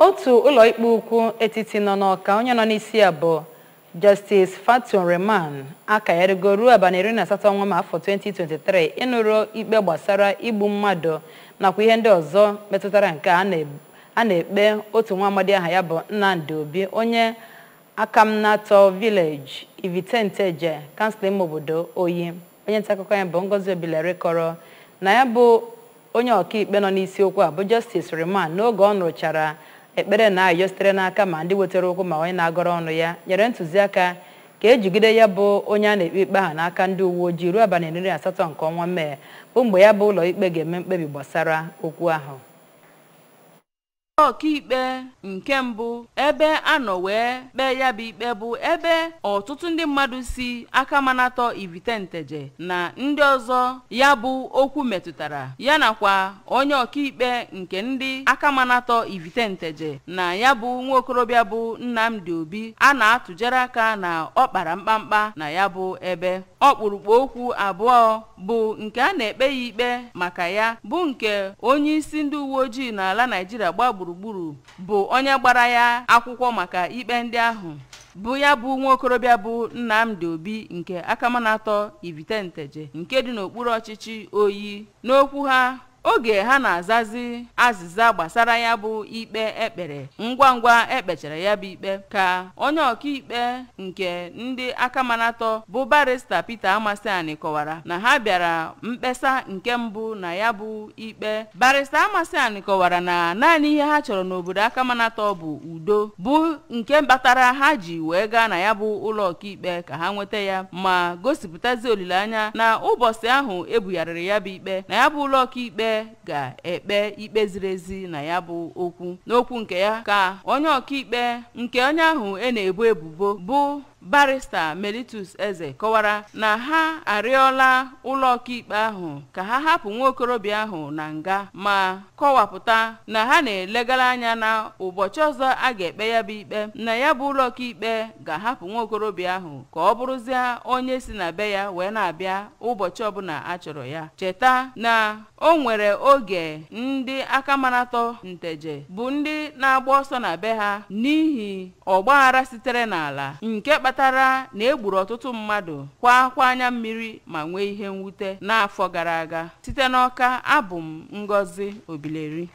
Otu ụlọ ikpe ukwu etiti nọ n'Ọka onye nọ n'isi ya bụ Justice Fatun Reman akagharịgo ruo abalị 18 ọnwa afọ 2023 ịnụrụ ikpe gbasara igbu mmadụ nakwa ihe ndị ọzọ metụtara nke a na-ekpe otu nwa amadi aha ya bụ Nnamdi Obi onye Akamnato Village Ivitenteje kansụl ime obodo Oyi. Onye nta akụkọ ya bụ Ngozi Obilere kọrọ na ya bụ onye ọkaikpe nọ n'isi okwu a bụ Justice Reman n'oge ọ nụrụchara ekpere na ayọ sitere n'aka ma ndị wetara okwu ma onye na-agọrọ ọnụ ya nyere ntụziaka ka ejigide ya bụ onye a na-ekpe ikpe ha n'aka ndị uwe ojii ruo abalị 18 nke ọnwa Mee bụ mgbe ya bụ ụlọ ikpe ga-eme mkpebi gbasara okwu ahụ. Ọkaikpe nke mbụ ebe anọ wee kpee ya bụ ikpe bụ ebe ọtụtụ ndị mmadụ si Akamnato Ivitenteje na ndị ọzọ ya bụ okwu metụtara ya nakwa onye ọkaikpe nke ndị Akamnato Ivitenteje na ya bụ nwa okorobịa bụ Nnamdi Obi a na-atụjere aka na ọ kpara mkpamkpa na ya bụ ebe. Ọkpụrụkpụ okwu abụọ bụ nke a na-ekpe ya ikpe maka ya bụ nke onye isi ndị uwe ojii n'ala Naịjirịa gba gburugburu bụ onye gbara ya akwụkwọ maka ikpe ndị ahụ bụ ya bụ nwa okorobịa bụ Nnamdi Obi nke Akamnato Ivitenteje nke dị n'okpuru ọchịchị Oyi. N'okwu ha oge ha na-azazi azịza gbasara ya bụ ikpe ekpere ngwa ngwa ekpechara ya bụ ikpe ka onye ọkaikpe nke ndị Akamnato bụ barista Peter Amasiani kọwara na ha bịara mkpesa nke mbụ na ya bụ ikpe. Barista Amasiani kọwara na naanị ihe ha chọrọ n'obodo Akamnato bụ udo bụ nke kpatara ha ji wee gaa na ya bụ ụlọ ọkaikpe ka ha nweta ya ma gosipụtazi olileanya na ụbọchị ahụ ebugharịrị ya bụ ikpe na ya bụ ụlọ ọkaikpe ga-ekpe ikpe ziri ezi na ya bụ okwu. N'okwu nke ya ka onye ọkaikpe nke onye ahụ na-ebo ebubo bụ barista Melitus Eze kọwara na ha arịọla ụlọ ọkaikpe ahụ ka ha hapụ nwa okorobịa ahụ na nga ma kọwapụta na ha na-elegara anya na ụbọchị ọzọ a ga-ekpe ya bụ ikpe na ya bụ ụlọ ọkaikpe ga-ahapụ nwa okorobịa ahụ ka ọ bụrụzie onye si na be ya wee na-abịa ụbọchị ọbụla a chọrọ ya. Cheta na o nwere oge ndị Akamnato Nteje bụ ndị na-agba ọsọ na be ha n'ihi ọgbaghara sitere n'ala nke kpatara na egburu ọtụtụ mmadụ kwa anya mmiri ma nwee ihe mwute n'afọ gara aga. Site n'Ọka, abụ m Ngozi Obileri.